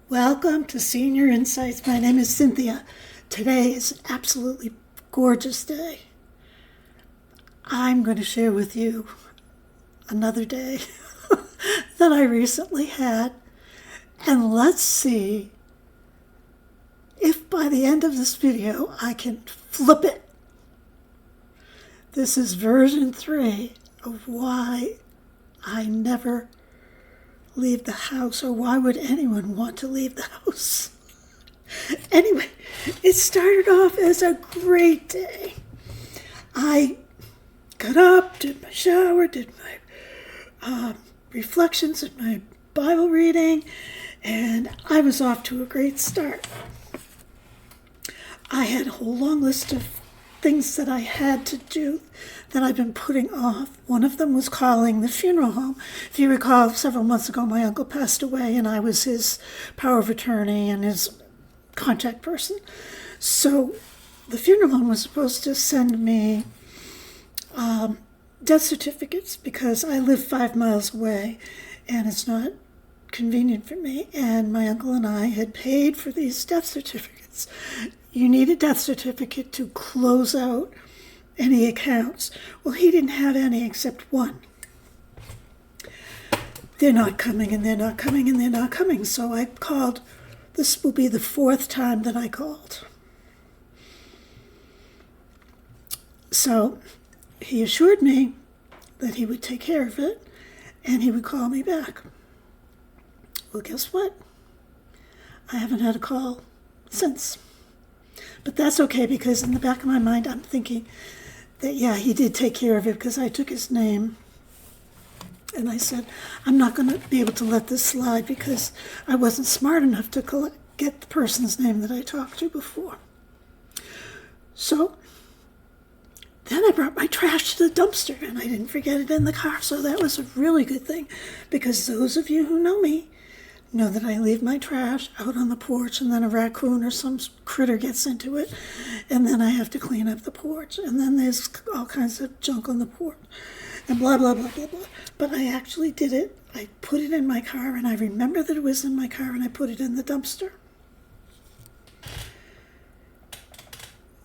Welcome to Senior Insights. My name is Cynthia. Today is an absolutely gorgeous day. I'm going to share with you another day that I recently had, and let's see if by the end of this video I can flip it. This is version 3 of why I never leave the house, or why would anyone want to leave the house? Anyway, it started off as a great day. I got up, did my shower, did my reflections of my Bible reading, and I was off to a great start. I had a whole long list of things that I had to do that I've been putting off. One of them was calling the funeral home. If you recall, several months ago, my uncle passed away, and I was his power of attorney and his contact person. So the funeral home was supposed to send me death certificates because I live 5 miles away, and it's not convenient for me. And my uncle and I had paid for these death certificates. You need a death certificate to close out any accounts. Well, he didn't have any except one. They're not coming, and they're not coming, and they're not coming. So I called. This will be the 4th time that I called. So he assured me that he would take care of it, and he would call me back. Well, guess what? I haven't had a call since. But that's okay, because in the back of my mind, I'm thinking that, yeah, he did take care of it, because I took his name. And I said, I'm not going to be able to let this slide because I wasn't smart enough to get the person's name that I talked to before. So then I brought my trash to the dumpster, and I didn't forget it in the car. So that was a really good thing, because those of you who know me know that I leave my trash out on the porch, and then a raccoon or some critter gets into it, and then I have to clean up the porch, and then there's all kinds of junk on the porch, and blah, blah, blah, blah, blah. But I actually did it. I put it in my car, and I remember that it was in my car, and I put it in the dumpster.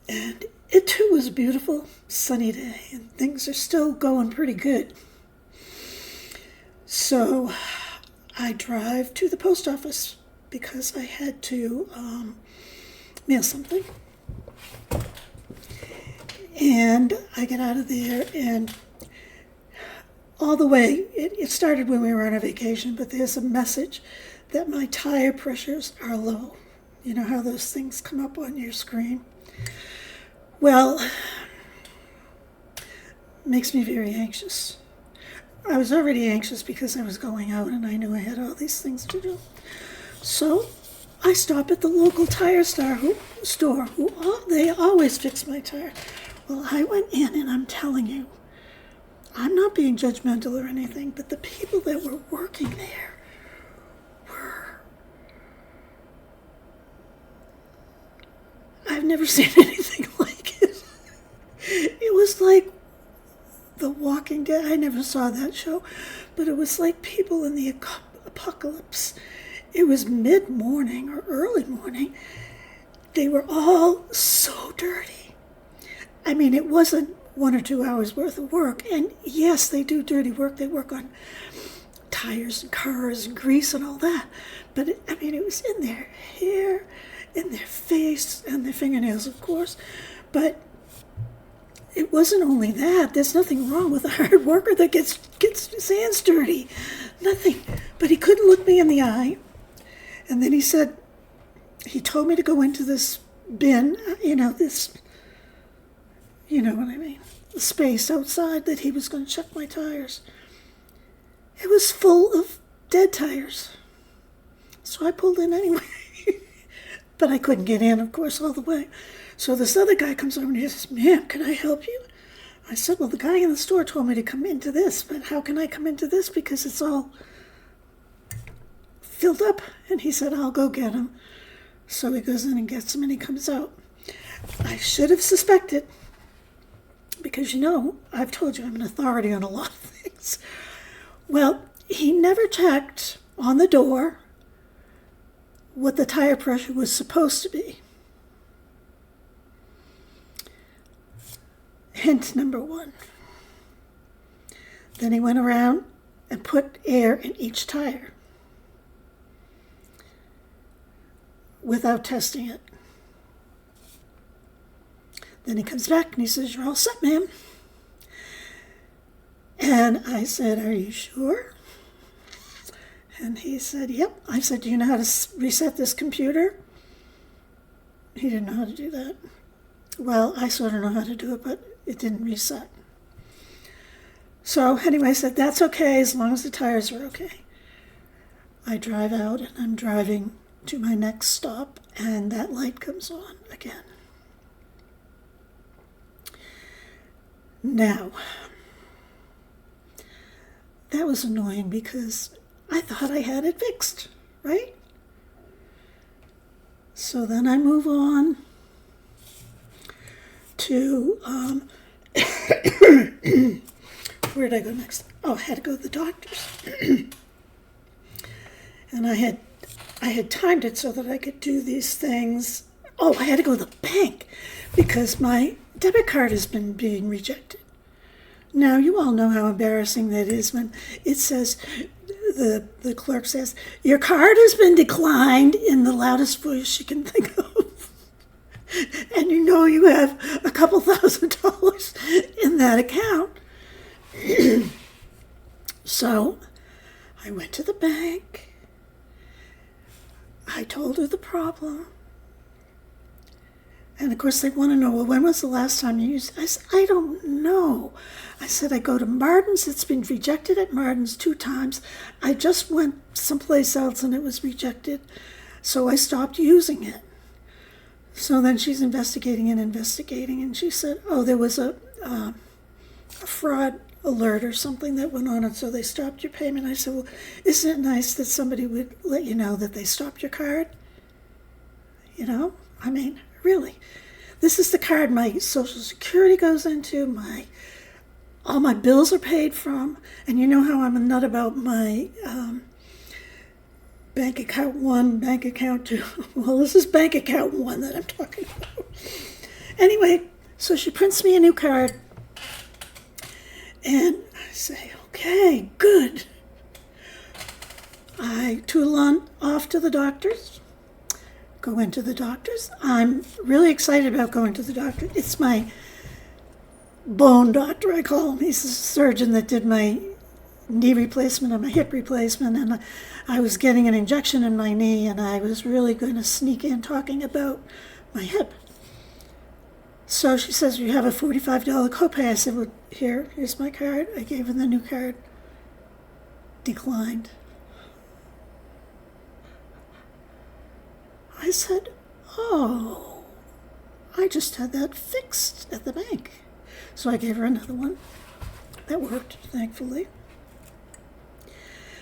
And it too was a beautiful sunny day, and things are still going pretty good. So I drive to the post office because I had to mail something. And I get out of there, and all the way, it started when we were on a vacation, but there's a message that my tire pressures are low. You know how those things come up on your screen? Well, it makes me very anxious. I was already anxious because I was going out, and I knew I had all these things to do. So I stop at the local tire store they always fix my tire. Well, I went in, and I'm telling you, I'm not being judgmental or anything, but the people that were working there I've never seen anything like it. It was like The Walking Dead. I never saw that show, but it was like people in the apocalypse. It was mid-morning or early morning. They were all so dirty. I mean, it wasn't 1 or 2 hours worth of work. And yes, they do dirty work. They work on tires and cars and grease and all that. But it was in their hair, in their face, and their fingernails, of course. But it wasn't only that. There's nothing wrong with a hard worker that gets his hands dirty. Nothing. But he couldn't look me in the eye. And then he told me to go into this bin, you know what I mean, the space outside that he was going to check my tires. It was full of dead tires. So I pulled in anyway. But I couldn't get in, of course, all the way. So this other guy comes over and he says, "Ma'am, can I help you?" I said, "Well, the guy in the store told me to come into this, but how can I come into this because it's all filled up?" And he said, "I'll go get him." So he goes in and gets him, and he comes out. I should have suspected, because I've told you I'm an authority on a lot of things. Well, he never checked on the door what the tire pressure was supposed to be. Hint number 1. Then he went around and put air in each tire without testing it. Then he comes back and he says, "You're all set, ma'am." And I said, "Are you sure?" And he said, "Yep." I said, "Do you know how to reset this computer?" He didn't know how to do that. Well, I sort of know how to do it, but it didn't reset. So anyway, I said, "That's okay as long as the tires are okay." I drive out and I'm driving to my next stop and that light comes on again. Now, that was annoying because I thought I had it fixed, right? So then I move on to, where did I go next? Oh, I had to go to the doctor's. And I had timed it so that I could do these things. Oh, I had to go to the bank because my debit card has been being rejected. Now, you all know how embarrassing that is when it says, the clerk says, "Your card has been declined," in the loudest voice she can think of. And you know you have a couple $1,000 in that account. So I went to the bank. I told her the problem. And of course they want to know, well, when was the last time you used it? I said, "I don't know." I said, "I go to Martin's. It's been rejected at Martin's 2 times. I just went someplace else and it was rejected. So I stopped using it." So then she's investigating, and she said, "Oh, there was a fraud alert or something that went on, and so they stopped your payment." I said, "Well, isn't it nice that somebody would let you know that they stopped your card? You know, I mean, really. This is the card my Social Security goes into, all my bills are paid from, and you know how I'm a nut about my bank account 1, bank account 2. Well, this is bank account 1 that I'm talking about." Anyway, so she prints me a new card, and I say, "Okay, good." I tootle on off to the doctor's, go into the doctor's. I'm really excited about going to the doctor. It's my bone doctor, I call him. He's the surgeon that did my knee replacement and my hip replacement, and I was getting an injection in my knee, and I was really going to sneak in talking about my hip. So she says, "You have a $45 copay." I said, "Well, here's my card." I gave her the new card. Declined. I said, "Oh, I just had that fixed at the bank." So I gave her another one. That worked, thankfully.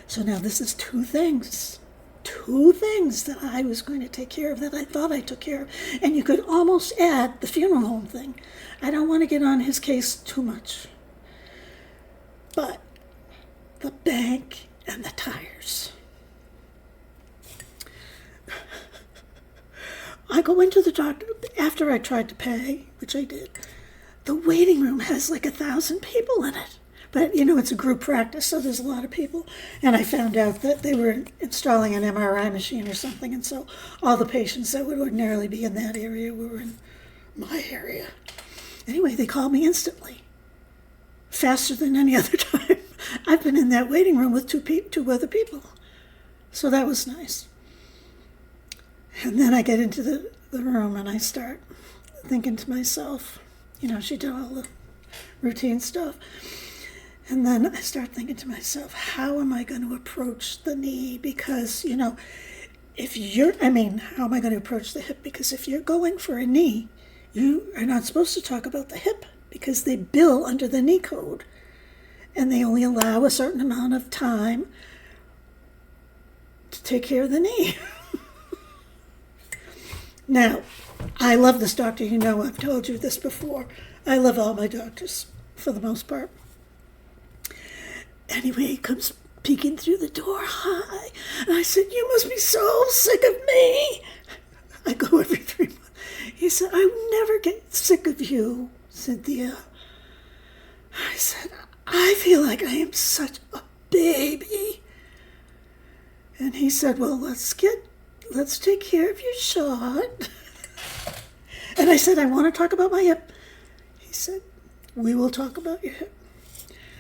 So now this is 2 things that I was going to take care of, that I thought I took care of. And you could almost add the funeral home thing. I don't want to get on his case too much. But the bank and the tires. I go into the doctor after I tried to pay, which I did. The waiting room has like 1,000 people in it. But, you know, it's a group practice, so there's a lot of people. And I found out that they were installing an MRI machine or something, and so all the patients that would ordinarily be in that area were in my area. Anyway, they called me instantly, faster than any other time. I've been in that waiting room with 2 other people. So that was nice. And then I get into the room and I start thinking to myself, you know, she did all the routine stuff. And then I start thinking to myself, how am I going to approach the knee? Because, you know, how am I going to approach the hip? Because if you're going for a knee, you are not supposed to talk about the hip because they bill under the knee code. And they only allow a certain amount of time to take care of the knee. Now, I love this doctor. You know, I've told you this before. I love all my doctors, for the most part. Anyway, he comes peeking through the door. Hi. And I said, you must be so sick of me. I go every 3 months. He said, I would never get sick of you, Cynthia. I said, I feel like I am such a baby. And he said, well, let's take care of your shot. And I said, I want to talk about my hip. He said, we will talk about your hip.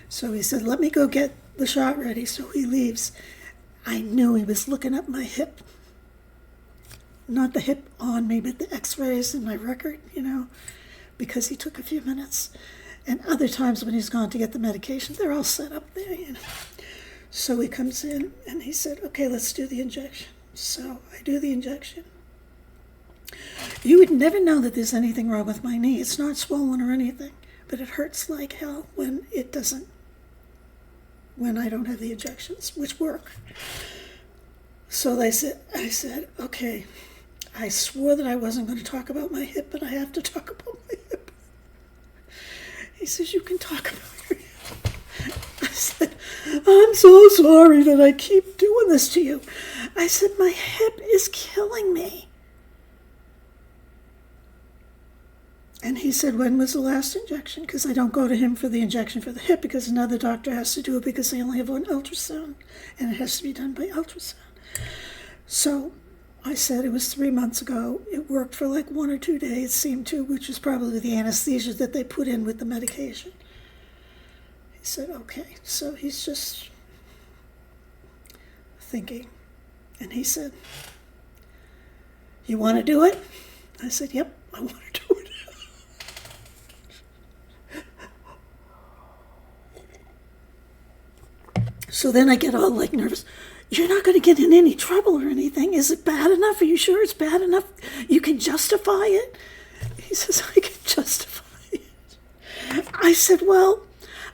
So he said, let me go get the shot ready. So he leaves. I knew he was looking up my hip. Not the hip on me, but the x-rays in my record, because he took a few minutes. And other times when he's gone to get the medication, they're all set up there, So he comes in and he said, okay, let's do the injection. So I do the injection. You would never know that there's anything wrong with my knee. It's not swollen or anything, but it hurts like hell when I don't have the injections, which work. So I said, okay, I swore that I wasn't going to talk about my hip, but I have to talk about my hip. He says, you can talk about your hip. I said, I'm so sorry that I keep doing this to you. I said, my hip is killing me. And he said, when was the last injection? Because I don't go to him for the injection for the hip because another doctor has to do it because they only have one ultrasound, and it has to be done by ultrasound. So I said it was 3 months ago. It worked for like 1 or 2 days, seemed to, which was probably the anesthesia that they put in with the medication. He said, okay. So he's just thinking. And he said, you want to do it? I said, yep, I want to do it. So then I get all like nervous. You're not going to get in any trouble or anything. Is it bad enough? Are you sure it's bad enough? You can justify it? He says, I can justify it. I said, well,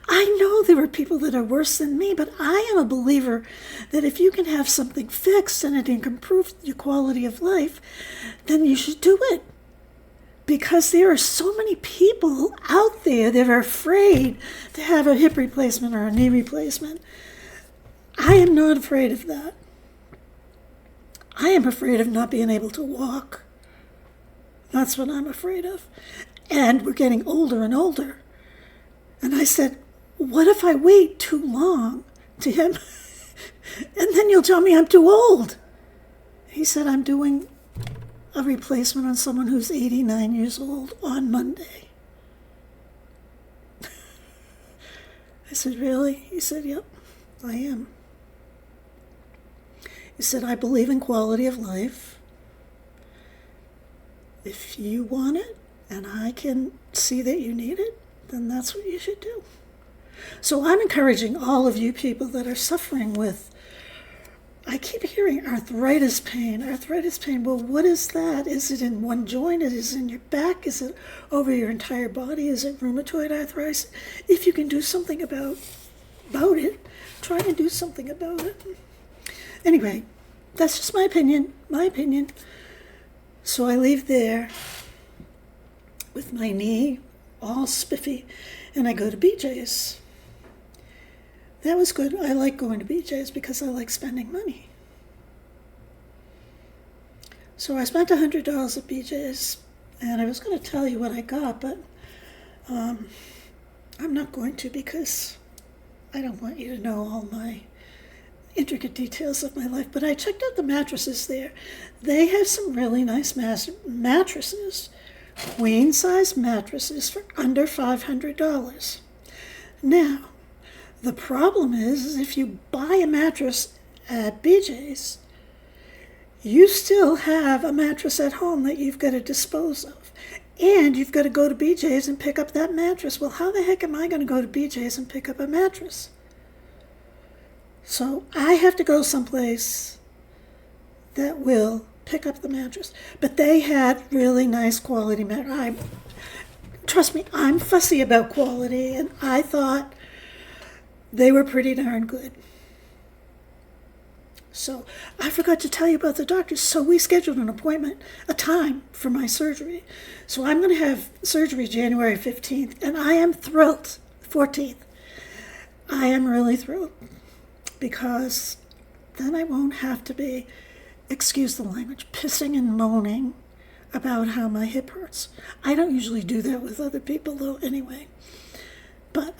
I know there are people that are worse than me, but I am a believer that if you can have something fixed and it can improve your quality of life, then you should do it. Because there are so many people out there that are afraid to have a hip replacement or a knee replacement. I am not afraid of that. I am afraid of not being able to walk. That's what I'm afraid of. And we're getting older and older. And I said, what if I wait too long to him? And then you'll tell me I'm too old. He said, I'm doing a replacement on someone who's 89 years old on Monday. I said, really? He said, yep, I am. He said, I believe in quality of life. If you want it and I can see that you need it, then that's what you should do. So I'm encouraging all of you people that are suffering with, I keep hearing arthritis pain. Well, what is that? Is it in one joint? Is it in your back? Is it over your entire body? Is it rheumatoid arthritis? If you can do something about it, try to do something about it. Anyway, that's just my opinion. So I leave there with my knee all spiffy, and I go to BJ's. That was good. I like going to BJ's because I like spending money. So I spent $100 at BJ's, and I was going to tell you what I got, but I'm not going to because I don't want you to know all my intricate details of my life. But I checked out the mattresses there. They have some really nice mattresses, queen-size mattresses for under $500. Now, the problem is if you buy a mattress at BJ's, you still have a mattress at home that you've got to dispose of. And you've got to go to BJ's and pick up that mattress. Well, how the heck am I going to go to BJ's and pick up a mattress? So I have to go someplace that will pick up the mattress. But they had really nice quality mattress. Trust me, I'm fussy about quality, and I thought they were pretty darn good. So I forgot to tell you about the doctors. So we scheduled an appointment, a time for my surgery. So I'm going to have surgery January 15th, and I am thrilled. 14th. I am really thrilled. because then I won't have to be, excuse the language, pissing and moaning about how my hip hurts. I don't usually do that with other people, though, anyway. But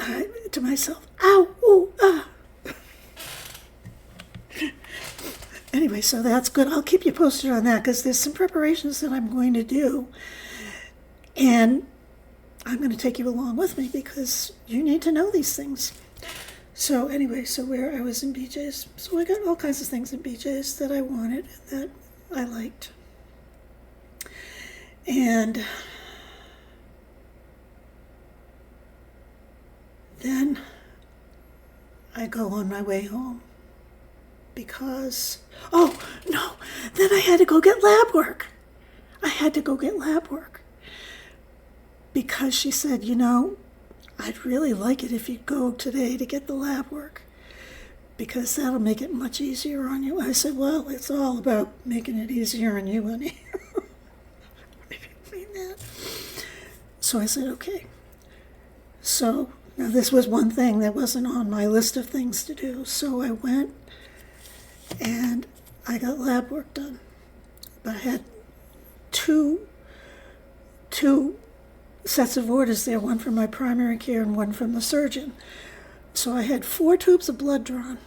to myself, ow, ooh, ah. Anyway, so that's good. I'll keep you posted on that because there's some preparations that I'm going to do. And I'm going to take you along with me because you need to know these things. So anyway, so where I was in BJ's, so I got all kinds of things in BJ's that I wanted, that I liked. And then I go on my way home because, oh, no, then I had to go get lab work. Because she said, I'd really like it if you'd go today to get the lab work because that'll make it much easier on you. I said, well, it's all about making it easier on you, honey. I didn't mean that. So I said, okay. So now this was one thing that wasn't on my list of things to do. So I went and I got lab work done. But I had two sets of orders there, one from my primary care and one from the surgeon. So I had 4 tubes of blood drawn.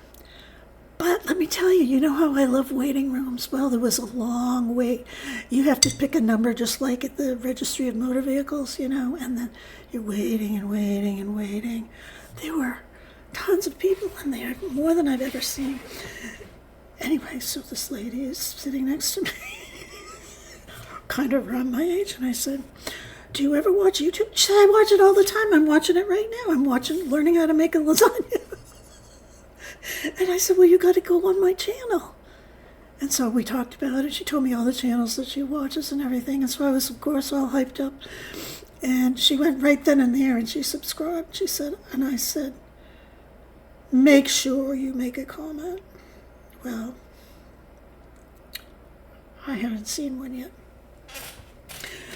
But let me tell you, you know how I love waiting rooms? Well, there was a long wait. You have to pick a number just like at the Registry of Motor Vehicles, and then you're waiting and waiting and waiting. There were tons of people in there, more than I've ever seen. Anyway, so this lady is sitting next to me, kind of around my age, and I said, do you ever watch YouTube? She said, I watch it all the time. I'm watching it right now. I'm learning how to make a lasagna. And I said, well, you got to go on my channel. And so we talked about it. She told me all the channels that she watches and everything. And so I was, of course, all hyped up. And she went right then and there and she subscribed. She said, and I said, make sure you make a comment. Well, I haven't seen one yet.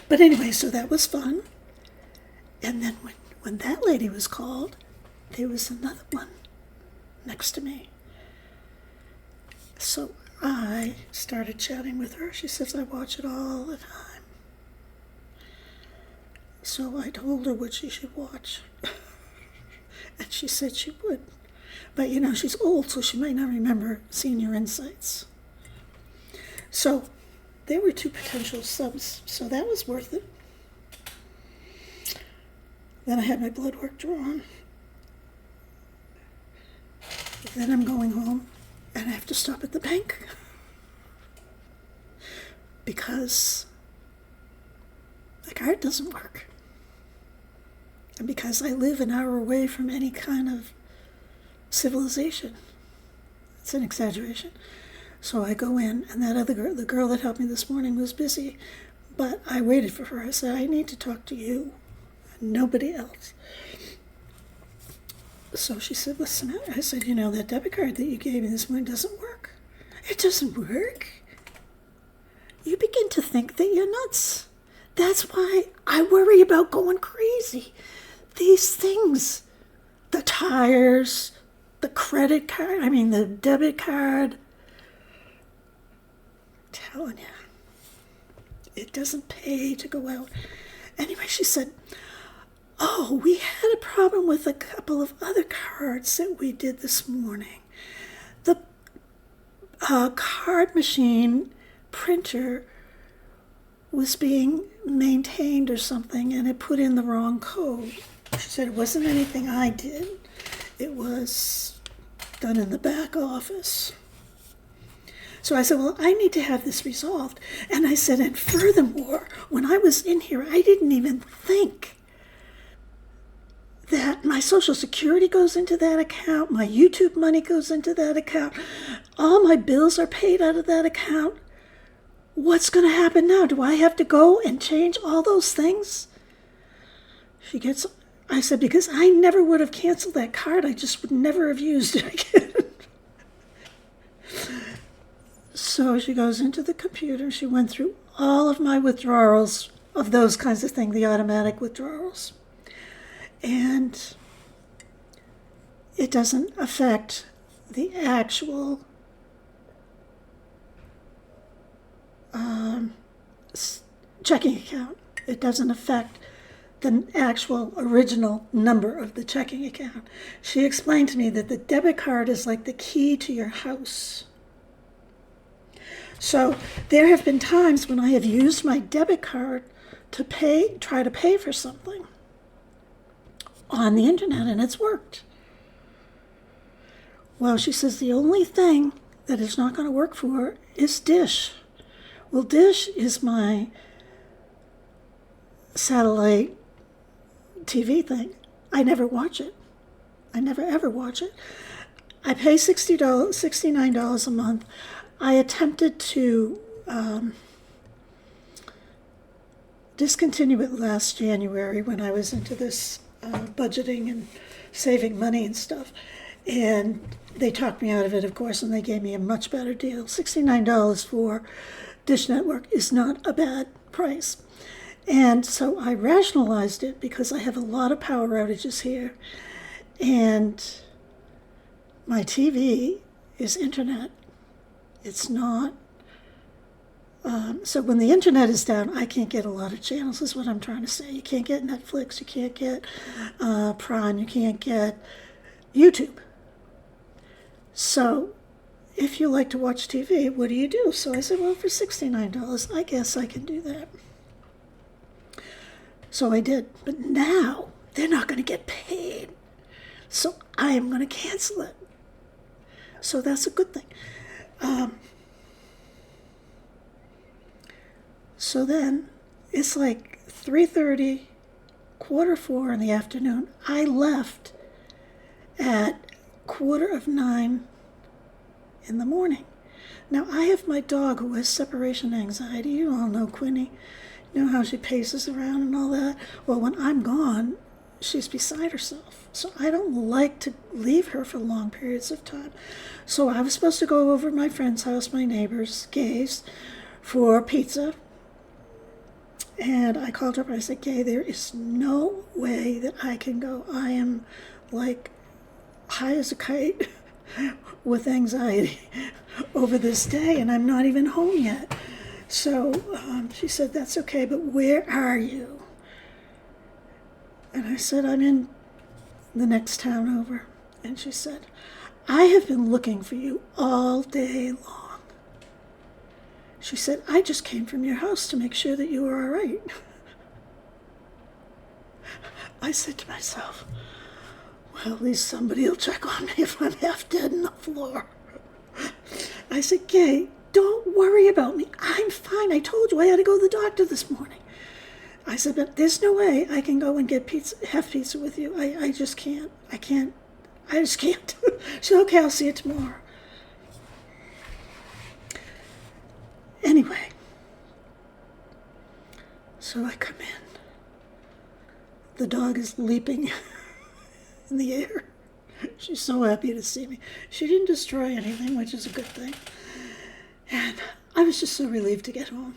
But anyway, so that was fun. And then when that lady was called, there was another one next to me. So I started chatting with her. She says, I watch it all the time. So I told her what she should watch. And she said she would. But, she's old, so she might not remember Senior Insights. So there were 2 potential subs, so that was worth it. Then I had my blood work drawn. Then I'm going home, and I have to stop at the bank. Because the card doesn't work. And because I live an hour away from any kind of civilization. It's an exaggeration. So I go in, and that other girl, the girl that helped me this morning, was busy. But I waited for her. I said, I need to talk to you, and nobody else. So she said, what's the matter? I said, that debit card that you gave me this morning doesn't work. It doesn't work? You begin to think that you're nuts. That's why I worry about going crazy. These things, the tires, the credit card, the debit card, telling you, it doesn't pay to go out. Anyway, she said, oh, we had a problem with a couple of other cards that we did this morning. The card machine printer was being maintained or something, and it put in the wrong code. She said it wasn't anything I did. It was done in the back office. So I said, well, I need to have this resolved. And I said, and furthermore, when I was in here, I didn't even think that my Social Security goes into that account, my YouTube money goes into that account, all my bills are paid out of that account. What's going to happen now? Do I have to go and change all those things? I said, because I never would have canceled that card. I just would never have used it again. So she goes into the computer. She went through all of my withdrawals of those kinds of things, the automatic withdrawals. And it doesn't affect the actual checking account. It doesn't affect the actual original number of the checking account. She explained to me that the debit card is like the key to your house. So there have been times when I have used my debit card to try to pay for something on the internet, and it's worked. Well, she says the only thing that it's not going to work for is Dish. Well, Dish is my satellite TV thing. I never watch it. I never ever watch it. I pay $69 a month. I attempted to discontinue it last January when I was into this budgeting and saving money and stuff. And they talked me out of it, of course, and they gave me a much better deal. $69 for Dish Network is not a bad price. And so I rationalized it because I have a lot of power outages here. And my TV is internet. It's not. So when the internet is down, I can't get a lot of channels, is what I'm trying to say. You can't get Netflix, you can't get Prime, you can't get YouTube. So if you like to watch TV, what do you do? So I said, well, for $69, I guess I can do that. So I did. But now they're not going to get paid. So I am going to cancel it. So that's a good thing. So then it's like 3:30, 4:45 in the afternoon. I left at 8:45 in the morning. Now, I have my dog who has separation anxiety. You all know Quinny. You know how she paces around and all that? Well, when I'm gone, she's beside herself. So I don't like to leave her for long periods of time. So I was supposed to go over to my friend's house, my neighbor's, Gay's, for pizza. And I called her up and I said, Gay, there is no way that I can go. I am like high as a kite with anxiety over this day, and I'm not even home yet. So she said, that's okay, but where are you? And I said, I'm in the next town over. And she said, I have been looking for you all day long. She said, I just came from your house to make sure that you were all right. I said to myself, well, at least somebody will check on me if I'm half dead on the floor. I said, Gay, don't worry about me. I'm fine. I told you I had to go to the doctor this morning. I said, but there's no way I can go and get pizza, have pizza with you. I just can't. I just can't. She said, okay, I'll see you tomorrow. Anyway, so I come in. The dog is leaping in the air. She's so happy to see me. She didn't destroy anything, which is a good thing. And I was just so relieved to get home.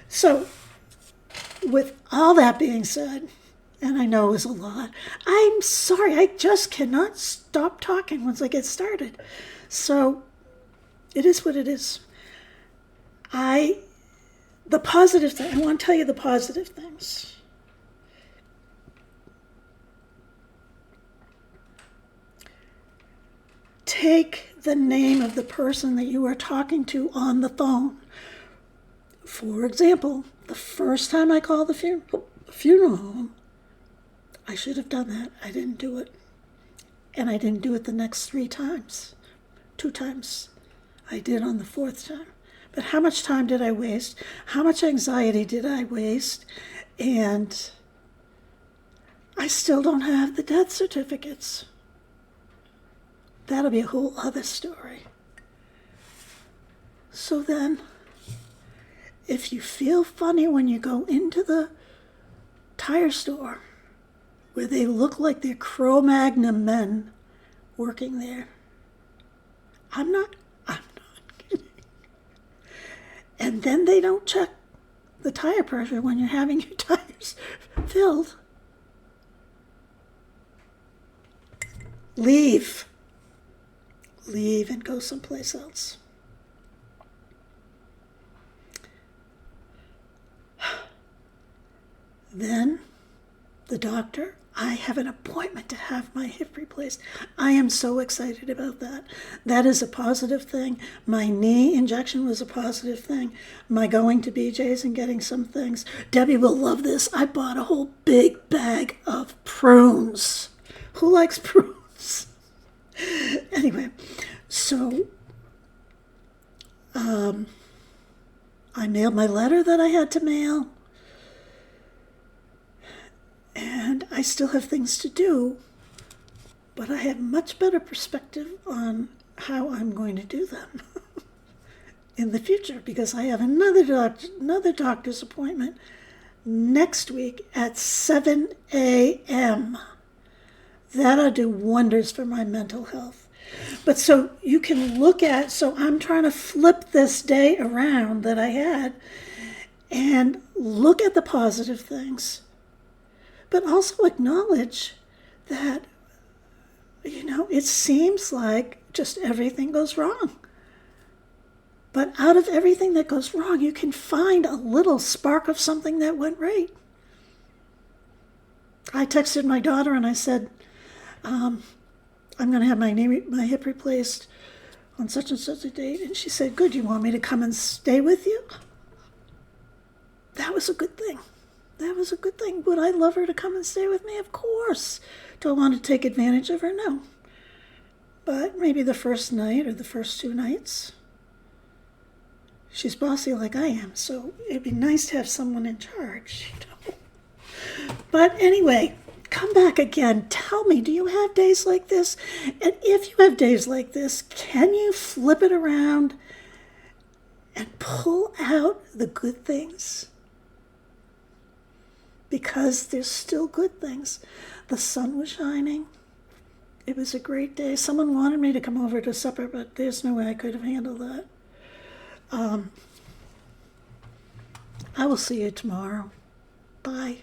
So, with all that being said, and I know it was a lot, I'm sorry, I just cannot stop talking once I get started. So, it is what it is. The positive thing, I want to tell you the positive things. Take the name of the person that you are talking to on the phone. For example, the first time I called the funeral home, I should have done that. I didn't do it. And I didn't do it the next 3 times. 2 times. I did on the 4th time. But how much time did I waste? How much anxiety did I waste? And I still don't have the death certificates. That'll be a whole other story. So then, if you feel funny when you go into the tire store, where they look like they're Cro-Magnon men working there, I'm not kidding. And then they don't check the tire pressure when you're having your tires filled. Leave. leave and go someplace else. Then the doctor, I have an appointment to have my hip replaced. I am so excited about that. That is a positive thing. My knee injection was a positive thing. My going to BJ's and getting some things. Debbie will love this. I bought a whole big bag of prunes. Who likes prunes? Anyway, so I mailed my letter that I had to mail. And I still have things to do, but I have much better perspective on how I'm going to do them in the future, because I have another doctor's appointment next week at 7 a.m. That'll do wonders for my mental health. But so you can look at, so I'm trying to flip this day around that I had and look at the positive things, but also acknowledge that, it seems like just everything goes wrong. But out of everything that goes wrong, you can find a little spark of something that went right. I texted my daughter and I said, I'm going to have my hip replaced on such and such a date. And she said, good, you want me to come and stay with you? That was a good thing. That was a good thing. Would I love her to come and stay with me? Of course. Do I want to take advantage of her? No. But maybe the first night or the first 2 nights. She's bossy like I am, so it'd be nice to have someone in charge, But anyway, come back again. Tell me, do you have days like this? And if you have days like this, can you flip it around and pull out the good things? Because there's still good things. The sun was shining. It was a great day. Someone wanted me to come over to supper, but there's no way I could have handled that. I will see you tomorrow. Bye.